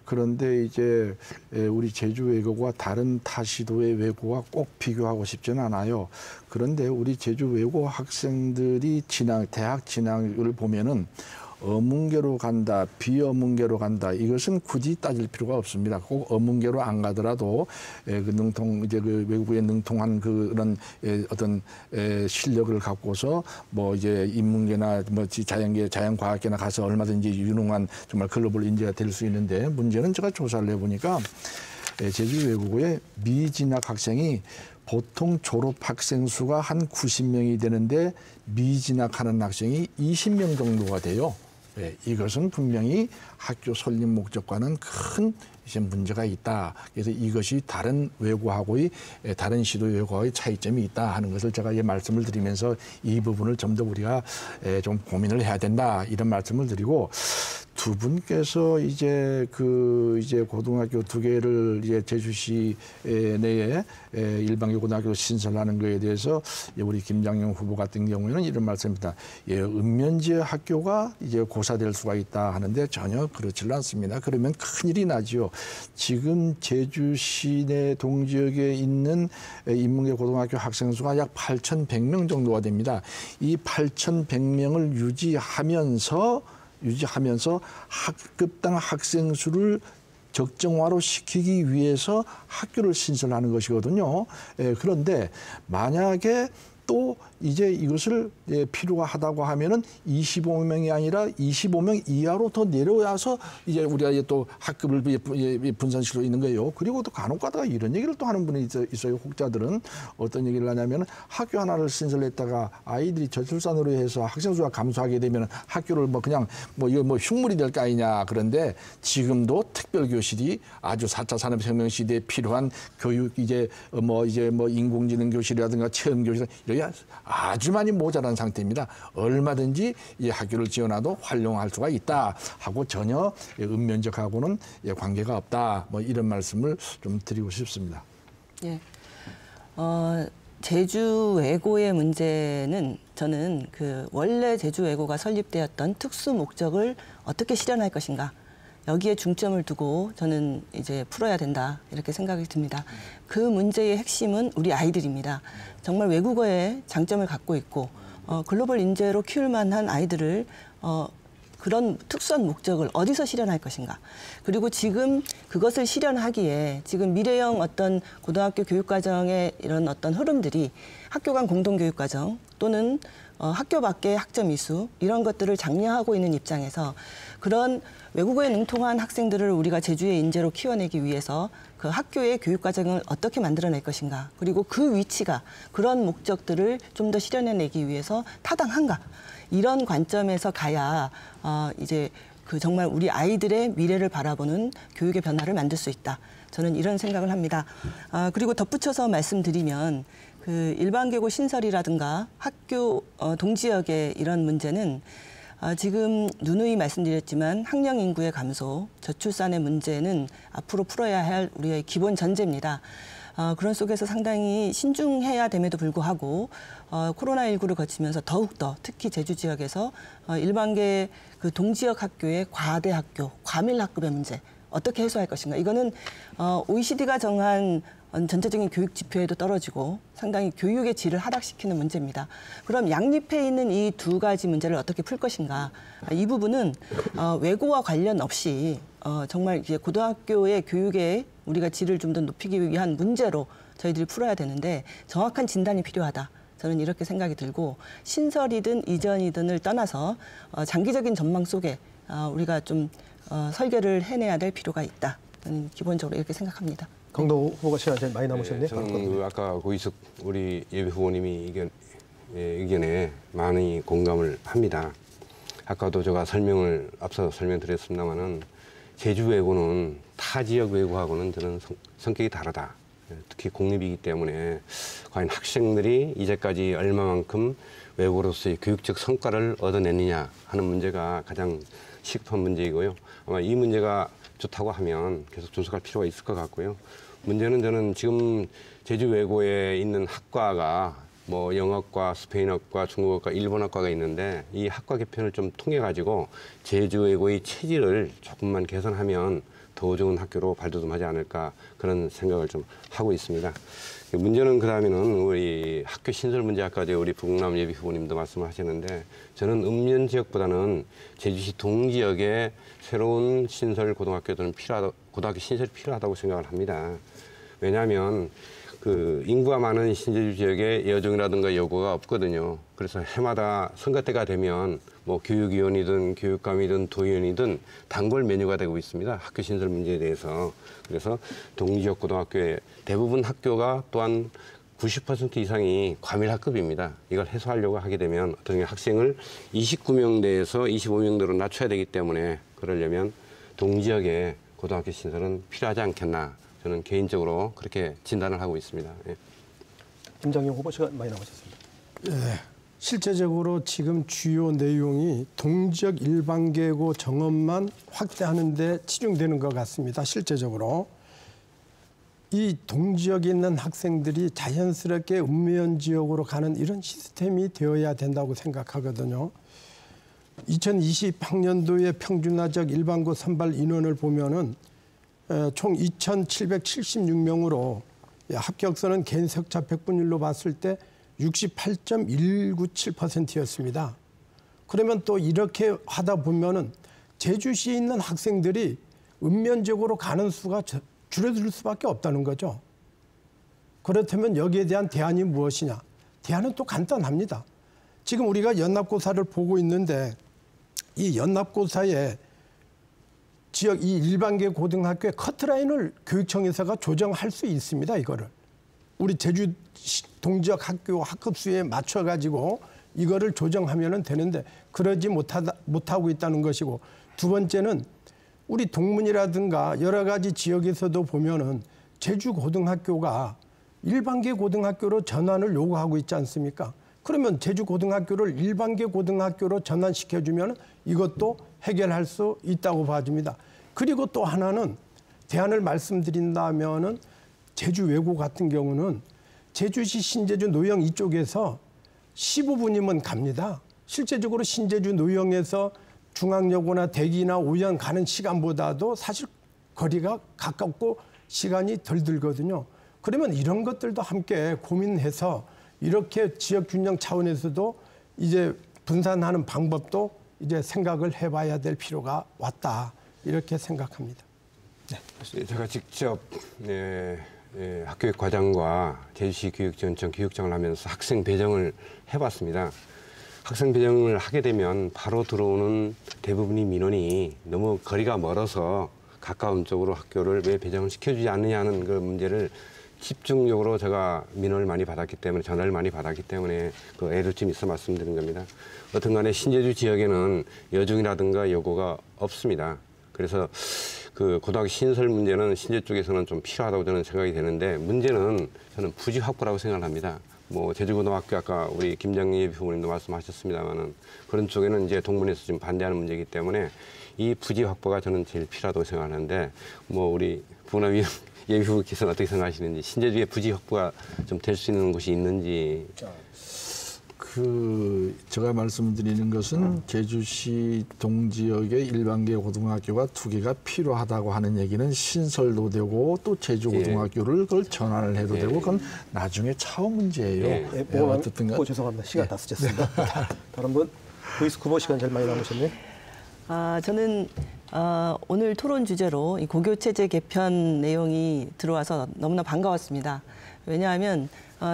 그런데 이제 우리 제주 외고가 다른 타시도의 외고와 꼭 비교하고 싶지는 않아요. 그런데 우리 제주 외고 학생들이 대학 진학을 보면은 어문계로 간다, 비어문계로 간다. 이것은 굳이 따질 필요가 없습니다. 꼭 어문계로 안 가더라도 그 외국에 능통한 그런 어떤 실력을 갖고서 뭐 이제 인문계나 뭐 자연과학계나 가서 얼마든지 유능한 정말 글로벌 인재가 될 수 있는데, 문제는 제가 조사를 해보니까 제주 외국어의 미진학 학생이 보통 졸업 학생 수가 한 90명이 되는데 미진학하는 학생이 20명 정도가 돼요. 이것은 분명히 학교 설립 목적과는 큰 이제 문제가 있다. 그래서 이것이 다른 외고하고의 다른 시도 외고와의 차이점이 있다 하는 것을 제가 말씀을 드리면서 이 부분을 좀 더 우리가 좀 고민을 해야 된다, 이런 말씀을 드리고, 두 분께서 이제 고등학교 2개를 이제 제주시 내에 일반계 고등학교 신설하는 것에 대해서 우리 김장용 후보 같은 경우에는 이런 말씀입니다. 읍면지역 학교가 이제 고사될 수가 있다 하는데 전혀 그렇지는 않습니다. 그러면 큰일이 나지요. 지금 제주시 내 동지역에 있는 인문계 고등학교 학생 수가 약 8,100명 정도가 됩니다. 이 8,100명을 유지하면서 학급당 학생 수를 적정화로 시키기 위해서 학교를 신설하는 것이거든요. 그런데 만약에 또 이제 이것을 필요가 하다고 하면은 25명이 아니라 25명 이하로 더 내려와서 이제 우리가 이제 또 학급을 분산시키고 있는 거예요. 그리고 또 간혹 가다가 이런 얘기를 또 하는 분이 있어요. 혹자들은 어떤 얘기를 하냐면 학교 하나를 신설했다가 아이들이 저출산으로 해서 학생 수가 감소하게 되면 학교를 뭐 그냥 이거 흉물이 될 거 아니냐. 그런데 지금도 특별교실이 아주 4차 산업혁명 시대에 필요한 교육 인공지능 교실이라든가 체험교실 이런 아주 많이 모자란 상태입니다. 얼마든지 이 학교를 지어놔도 활용할 수가 있다 하고 전혀 읍면적하고는 관계가 없다. 이런 말씀을 좀 드리고 싶습니다. 예. 제주 외고의 문제는 저는 원래 제주 외고가 설립되었던 특수 목적을 어떻게 실현할 것인가, 여기에 중점을 두고 저는 이제 풀어야 된다, 이렇게 생각이 듭니다. 그 문제의 핵심은 우리 아이들입니다. 정말 외국어에 장점을 갖고 있고 글로벌 인재로 키울 만한 아이들을 그런 특수한 목적을 어디서 실현할 것인가. 그리고 지금 그것을 실현하기에 지금 미래형 어떤 고등학교 교육과정의 이런 어떤 흐름들이 학교 간 공동교육과정 또는 학교 밖의 학점 이수, 이런 것들을 장려하고 있는 입장에서 그런 외국어에 능통한 학생들을 우리가 제주의 인재로 키워내기 위해서 그 학교의 교육과정을 어떻게 만들어낼 것인가, 그리고 그 위치가 그런 목적들을 좀 더 실현해내기 위해서 타당한가, 이런 관점에서 가야 이제 정말 우리 아이들의 미래를 바라보는 교육의 변화를 만들 수 있다. 저는 이런 생각을 합니다. 그리고 덧붙여서 말씀드리면 일반계고 신설이라든가 학교 동지역의 이런 문제는 지금 누누이 말씀드렸지만 학령 인구의 감소, 저출산의 문제는 앞으로 풀어야 할 우리의 기본 전제입니다. 그런 속에서 상당히 신중해야 됨에도 불구하고 코로나19를 거치면서 더욱더 특히 제주 지역에서 일반계 동지역 학교의 과대 학교, 과밀 학급의 문제 어떻게 해소할 것인가. 이거는 OECD가 정한 전체적인 교육 지표에도 떨어지고 상당히 교육의 질을 하락시키는 문제입니다. 그럼 양립해 있는 이 두 가지 문제를 어떻게 풀 것인가. 이 부분은 외고와 관련 없이 정말 이제 고등학교의 교육의 우리가 질을 좀 더 높이기 위한 문제로 저희들이 풀어야 되는데 정확한 진단이 필요하다. 저는 이렇게 생각이 들고 신설이든 이전이든을 떠나서 장기적인 전망 속에 우리가 좀 설계를 해내야 될 필요가 있다. 저는 기본적으로 이렇게 생각합니다. 강도 후보가 시간 제일 많이 남으셨네요. 저는 아까 고이숙 우리 예비 후보님이 의견에 많이 공감을 합니다. 아까도 제가 앞서 설명드렸습니다마는 제주 외고는 타 지역 외고하고는 저는 성격이 다르다. 특히 공립이기 때문에 과연 학생들이 이제까지 얼마만큼 외고로서의 교육적 성과를 얻어냈느냐 하는 문제가 가장 시급한 문제이고요. 아마 이 문제가 좋다고 하면 계속 존속할 필요가 있을 것 같고요. 문제는 저는 지금 제주 외고에 있는 학과가 뭐 영어과, 스페인어과, 중국어과, 일본어과가 있는데 이 학과 개편을 좀 통해 가지고 제주 외고의 체질을 조금만 개선하면 더 좋은 학교로 발돋움하지 않을까 그런 생각을 좀 하고 있습니다. 문제는 그다음에는 우리 학교 신설 문제 아까도 우리 부국남 예비 후보님도 말씀을 하셨는데 저는 읍면 지역보다는 제주시 동지역에 새로운 신설 고등학교들은 고등학교 신설이 필요하다고 생각을 합니다. 왜냐하면 그 인구가 많은 신제주 지역에 여중이라든가 여고가 없거든요. 그래서 해마다 선거 때가 되면 뭐 교육위원이든 교육감이든 도의원이든 단골 메뉴가 되고 있습니다. 학교 신설 문제에 대해서. 그래서 동지역 고등학교의 대부분 학교가 또한 90% 이상이 과밀학급입니다. 이걸 해소하려고 하게 되면 어떤 학생을 29명대에서 25명대로 낮춰야 되기 때문에 그러려면 동지역에 고등학교 신설은 필요하지 않겠나. 저는 개인적으로 그렇게 진단을 하고 있습니다. 예. 김장용 후보 시간 많이 남으셨습니다. 예, 실제적으로 지금 주요 내용이 동지역 일반계고 정원만 확대하는 데 치중되는 것 같습니다. 실제적으로. 이 동지역에 있는 학생들이 자연스럽게 읍면 지역으로 가는 이런 시스템이 되어야 된다고 생각하거든요. 2020학년도의 평균화적 일반고 선발 인원을 보면은 총 2,776명으로 합격선은 개인석차 백분율로 봤을 때 68.197%였습니다. 그러면 또 이렇게 하다 보면은 제주시에 있는 학생들이 읍면적으로 가는 수가 줄어들 수밖에 없다는 거죠. 그렇다면 여기에 대한 대안이 무엇이냐? 대안은 또 간단합니다. 지금 우리가 연합고사를 보고 있는데 이 연합고사에 지역 이 일반계 고등학교의 커트라인을 교육청에서가 조정할 수 있습니다. 이거를 우리 제주 동지역 학교 학급수에 맞춰 가지고 이거를 조정하면 되는데 그러지 못하고 있다는 것이고, 두 번째는 우리 동문이라든가 여러 가지 지역에서도 보면은 제주 고등학교가 일반계 고등학교로 전환을 요구하고 있지 않습니까? 그러면 제주 고등학교를 일반계 고등학교로 전환시켜주면 이것도 해결할 수 있다고 봐집니다. 그리고 또 하나는 대안을 말씀드린다면은 제주 외고 같은 경우는 제주시 신제주 노영 이쪽에서 15분이면 갑니다. 실제적으로 신제주 노영에서 중앙여고나 대기나 오연 가는 시간보다도 사실 거리가 가깝고 시간이 덜 들거든요. 그러면 이런 것들도 함께 고민해서 이렇게 지역 균형 차원에서도 이제 분산하는 방법도 이제 생각을 해봐야 될 필요가 왔다, 이렇게 생각합니다. 네. 제가 직접 학교의 과장과 제주시 교육지원청 교육장을 하면서 학생 배정을 해봤습니다. 학생 배정을 하게 되면 바로 들어오는 대부분의 민원이 너무 거리가 멀어서 가까운 쪽으로 학교를 왜 배정을 시켜주지 않느냐는 그 문제를 집중적으로 제가 민원을 많이 받았기 때문에, 전화를 많이 받았기 때문에 그 애로점이 있어 말씀드린 겁니다. 어떤 간에 신제주 지역에는 여중이라든가 여고가 없습니다. 그래서 그 고등학교 신설 문제는 신제 쪽에서는 좀 필요하다고 저는 생각이 되는데, 문제는 저는 부지 확보라고 생각을 합니다. 뭐 제주고등학교 아까 우리 김장리 후보님도 말씀하셨습니다만은 그런 쪽에는 이제 동문에서 지금 반대하는 문제이기 때문에 이 부지 확보가 저는 제일 필요하다고 생각하는데, 뭐 우리 부남 예비 후보께서는 어떻게 생각하시는지, 신제주에 부지 확보가 좀 될 수 있는 곳이 있는지. 제가 말씀드리는 것은 제주시 동지역의 일반계 고등학교가 2개가 필요하다고 하는 얘기는 신설도 되고 또 제주 고등학교를 그걸 전환을 해도 되고 그건 나중에 차후 문제예요. 어쨌든 죄송합니다. 시간 다 쓰셨습니다. 다른 분, 고이숙 후보 시간 제일 많이 남으셨네요. 저는 오늘 토론 주제로 이 고교체제 개편 내용이 들어와서 너무나 반가웠습니다. 왜냐하면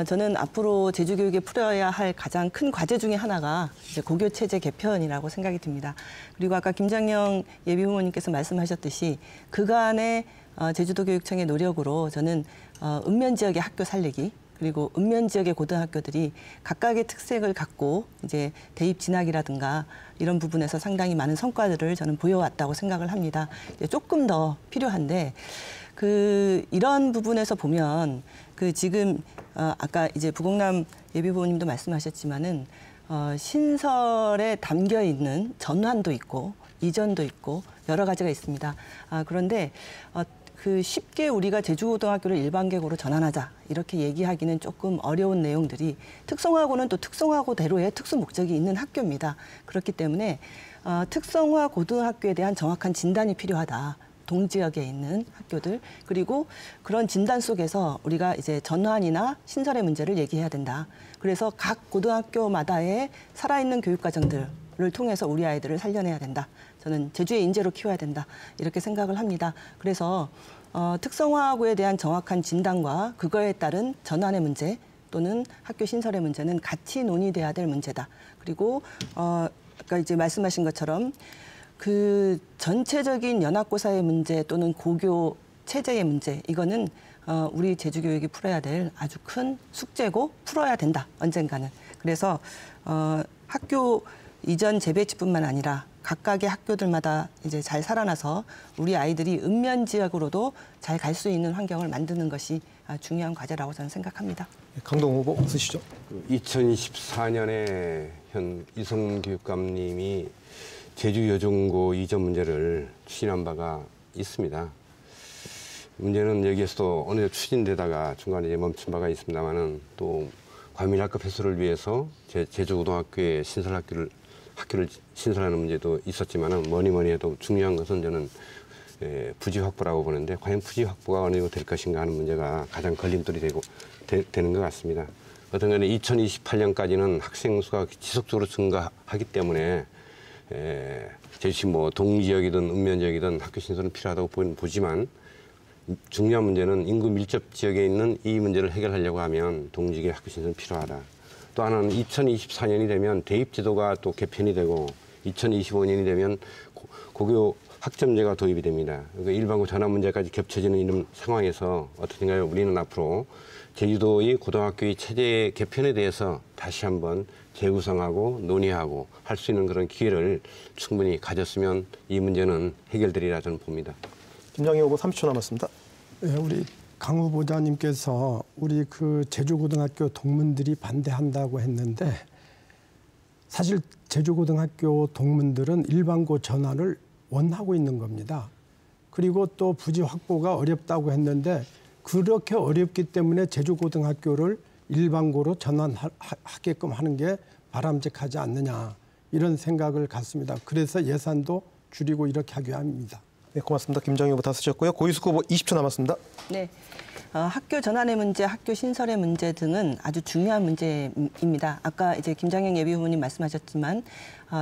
저는 앞으로 제주 교육에 풀어야 할 가장 큰 과제 중에 하나가 이제 고교 체제 개편이라고 생각이 듭니다. 그리고 아까 김장영 예비후보님께서 말씀하셨듯이 그간의 제주도 교육청의 노력으로 저는 읍면 지역의 학교 살리기, 그리고 읍면 지역의 고등학교들이 각각의 특색을 갖고 이제 대입 진학이라든가 이런 부분에서 상당히 많은 성과들을 저는 보여왔다고 생각을 합니다. 이제 조금 더 필요한데 이런 부분에서 보면 지금 아까 이제 부곡남 예비후보님도 말씀하셨지만은 신설에 담겨 있는 전환도 있고 이전도 있고 여러 가지가 있습니다. 그런데 쉽게 우리가 제주고등학교를 일반계고로 전환하자 이렇게 얘기하기는 조금 어려운 내용들이 특성화고는 또 특성화고대로의 특수 목적이 있는 학교입니다. 그렇기 때문에 특성화 고등학교에 대한 정확한 진단이 필요하다. 동지역에 있는 학교들, 그리고 그런 진단 속에서 우리가 이제 전환이나 신설의 문제를 얘기해야 된다. 그래서 각 고등학교마다의 살아있는 교육과정들을 통해서 우리 아이들을 살려내야 된다. 저는 제주의 인재로 키워야 된다. 이렇게 생각을 합니다. 그래서 특성화고에 대한 정확한 진단과 그거에 따른 전환의 문제 또는 학교 신설의 문제는 같이 논의돼야 될 문제다. 그리고 아까 이제 말씀하신 것처럼 전체적인 연합고사의 문제 또는 고교 체제의 문제, 이거는 우리 제주교육이 풀어야 될 아주 큰 숙제고 풀어야 된다, 언젠가는. 그래서 학교 이전 재배치뿐만 아니라 각각의 학교들마다 이제 잘 살아나서 우리 아이들이 읍면 지역으로도 잘 갈 수 있는 환경을 만드는 것이 중요한 과제라고 저는 생각합니다. 강동 후보 쓰시죠. 2014년에 현 이성 교육감님이 제주 여중고 이전 문제를 추진한 바가 있습니다. 문제는 여기에서도 어느 정도 추진되다가 중간에 이제 멈춘 바가 있습니다만은 또 과밀학급 해소를 위해서 제주고등학교의 학교를 신설하는 문제도 있었지만은 뭐니 해도 중요한 것은 저는 부지 확보라고 보는데 과연 부지 확보가 어느 정도 될 것인가 하는 문제가 가장 걸림돌이 되는 것 같습니다. 어떤 간에 2028년까지는 학생 수가 지속적으로 증가하기 때문에 제주시 뭐 동지역이든 읍면지역이든 학교 신설은 필요하다고 보지만 중요한 문제는 인구 밀접 지역에 있는 이 문제를 해결하려고 하면 동지역의 학교 신설은 필요하다. 또 하나는 2024년이 되면 대입 지도가 또 개편이 되고 2025년이 되면 고교 학점제가 도입이 됩니다. 그러니까 일반고 전환 문제까지 겹쳐지는 이런 상황에서 어떻게인가요? 우리는 앞으로 제주도의 고등학교의 체제 개편에 대해서 다시 한번 재구성하고 논의하고 할 수 있는 그런 기회를 충분히 가졌으면 이 문제는 해결되리라 저는 봅니다. 김장희 후보 30초 남았습니다. 네, 우리 강 후보자님께서 우리 제주고등학교 동문들이 반대한다고 했는데 사실 제주고등학교 동문들은 일반고 전환을 원하고 있는 겁니다. 그리고 또 부지 확보가 어렵다고 했는데 그렇게 어렵기 때문에 제주고등학교를 일반고로 전환하게끔 하는 게 바람직하지 않느냐 이런 생각을 갖습니다. 그래서 예산도 줄이고 이렇게 하기 합니다. 네, 고맙습니다. 김장희 후보 다 쓰셨고요. 고희숙 후보 20초 남았습니다. 네, 학교 전환의 문제, 학교 신설의 문제 등은 아주 중요한 문제입니다. 아까 이제 김장영 예비후보님 말씀하셨지만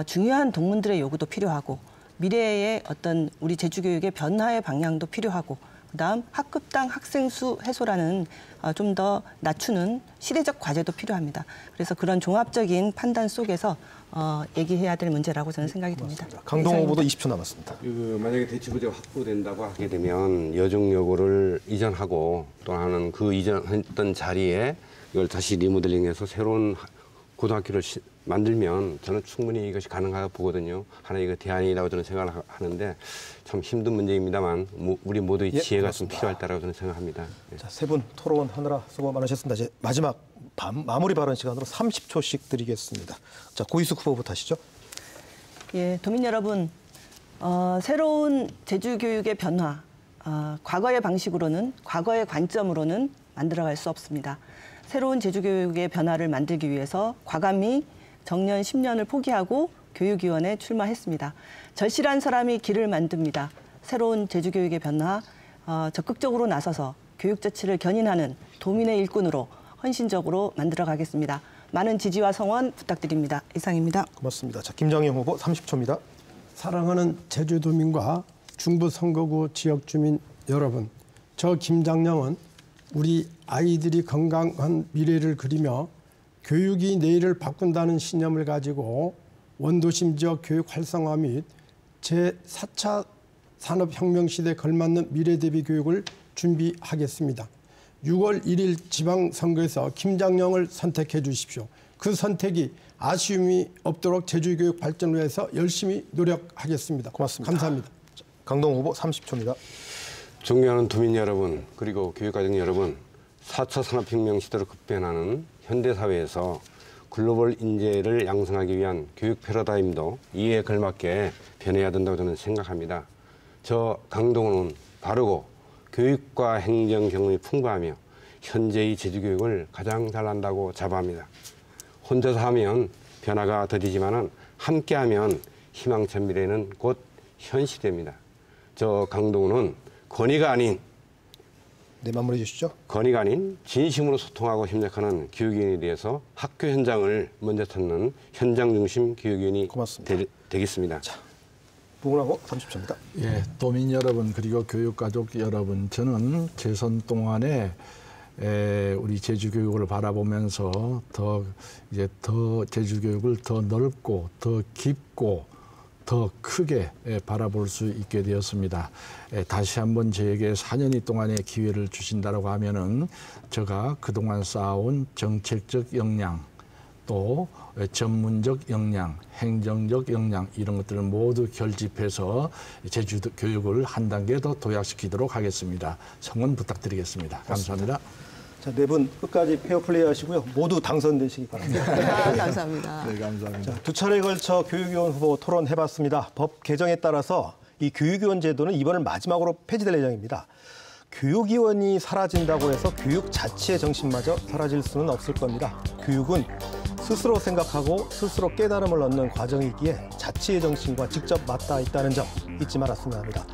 중요한 동문들의 요구도 필요하고 미래의 어떤 우리 제주교육의 변화의 방향도 필요하고 그다음 학급당 학생 수 해소라는 좀 더 낮추는 시대적 과제도 필요합니다. 그래서 그런 종합적인 판단 속에서 얘기해야 될 문제라고 저는 생각이 듭니다. 강동 후보도 20초 남았습니다. 만약에 대치부지가 확보된다고 하게 되면 여중여고를 이전하고 또 하는 그 이전했던 자리에 이걸 다시 리모델링해서 새로운 고등학교를 만들면 저는 충분히 이것이 가능하다고 보거든요. 하나의 이거 대안이라고 저는 생각을 하는데 참 힘든 문제입니다만 우리 모두의 지혜가 좀 필요할 때라고 저는 생각합니다. 네. 자, 세 분 토론하느라 수고 많으셨습니다. 이제 마지막 마무리 발언 시간으로 30초씩 드리겠습니다. 자, 고희숙 후보부터 하시죠. 예, 도민 여러분, 새로운 제주 교육의 변화, 과거의 방식으로는 과거의 관점으로는 만들어갈 수 없습니다. 새로운 제주 교육의 변화를 만들기 위해서 과감히 정년 10년을 포기하고 교육위원회에 출마했습니다. 절실한 사람이 길을 만듭니다. 새로운 제주 교육의 변화, 적극적으로 나서서 교육 자치를 견인하는 도민의 일꾼으로 헌신적으로 만들어 가겠습니다. 많은 지지와 성원 부탁드립니다. 이상입니다. 고맙습니다. 자, 김장영 후보 30초입니다. 사랑하는 제주도민과 중부 선거구 지역 주민 여러분, 저 김장영은 우리 아이들이 건강한 미래를 그리며 교육이 내일을 바꾼다는 신념을 가지고 원도심 지역 교육 활성화 및 제4차 산업혁명 시대에 걸맞는 미래 대비 교육을 준비하겠습니다. 6월 1일 지방선거에서 김장영을 선택해 주십시오. 그 선택이 아쉬움이 없도록 제주교육 발전을 위해서 열심히 노력하겠습니다. 고맙습니다. 감사합니다. 강동 후보 30초입니다. 존경하는 도민 여러분, 그리고 교육과정 여러분, 4차 산업혁명 시대로 급변하는 현대사회에서 글로벌 인재를 양성하기 위한 교육 패러다임도 이에 걸맞게 변해야 된다고 저는 생각합니다. 저 강동호는 바르고 교육과 행정 경험이 풍부하며 현재의 제주교육을 가장 잘한다고 자부합니다. 혼자서 하면 변화가 더디지만은 함께하면 희망찬 미래는 곧 현실입니다. 저 강동호는 권위가 아닌 네, 마무리해 주시죠. 권위가 아닌 진심으로 소통하고 협력하는 교육위원에 대해서 학교 현장을 먼저 찾는 현장 중심 교육위원이 고맙습니다. 되겠습니다. 부근하고 30초입니다. 예, 도민 여러분 그리고 교육가족 여러분, 저는 재선 동안에 우리 제주교육을 바라보면서 더 제주교육을 더 넓고 더 깊고 더 크게 바라볼 수 있게 되었습니다. 다시 한번 저에게 4년이 동안의 기회를 주신다고 하면은 제가 그동안 쌓아온 정책적 역량, 또 전문적 역량, 행정적 역량, 이런 것들을 모두 결집해서 제주도 교육을 한 단계 더 도약시키도록 하겠습니다. 성원 부탁드리겠습니다. 감사합니다. 자, 네 분 끝까지 페어플레이 하시고요. 모두 당선되시기 바랍니다. 감사합니다. 네, 감사합니다. 자, 두 차례에 걸쳐 교육위원 후보 토론해봤습니다. 법 개정에 따라서 이 교육위원 제도는 이번을 마지막으로 폐지될 예정입니다. 교육위원이 사라진다고 해서 교육 자체의 정신마저 사라질 수는 없을 겁니다. 교육은 스스로 생각하고 스스로 깨달음을 얻는 과정이기에 자치의 정신과 직접 맞닿아 있다는 점 잊지 말았으면 합니다.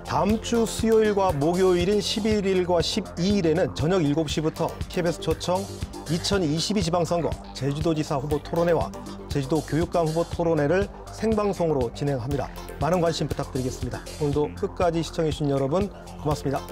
다음 주 수요일과 목요일인 11일과 12일에는 저녁 7시부터 KBS 초청 2022 지방선거 제주도지사 후보 토론회와 제주도 교육감 후보 토론회를 생방송으로 진행합니다. 많은 관심 부탁드리겠습니다. 오늘도 끝까지 시청해주신 여러분 고맙습니다.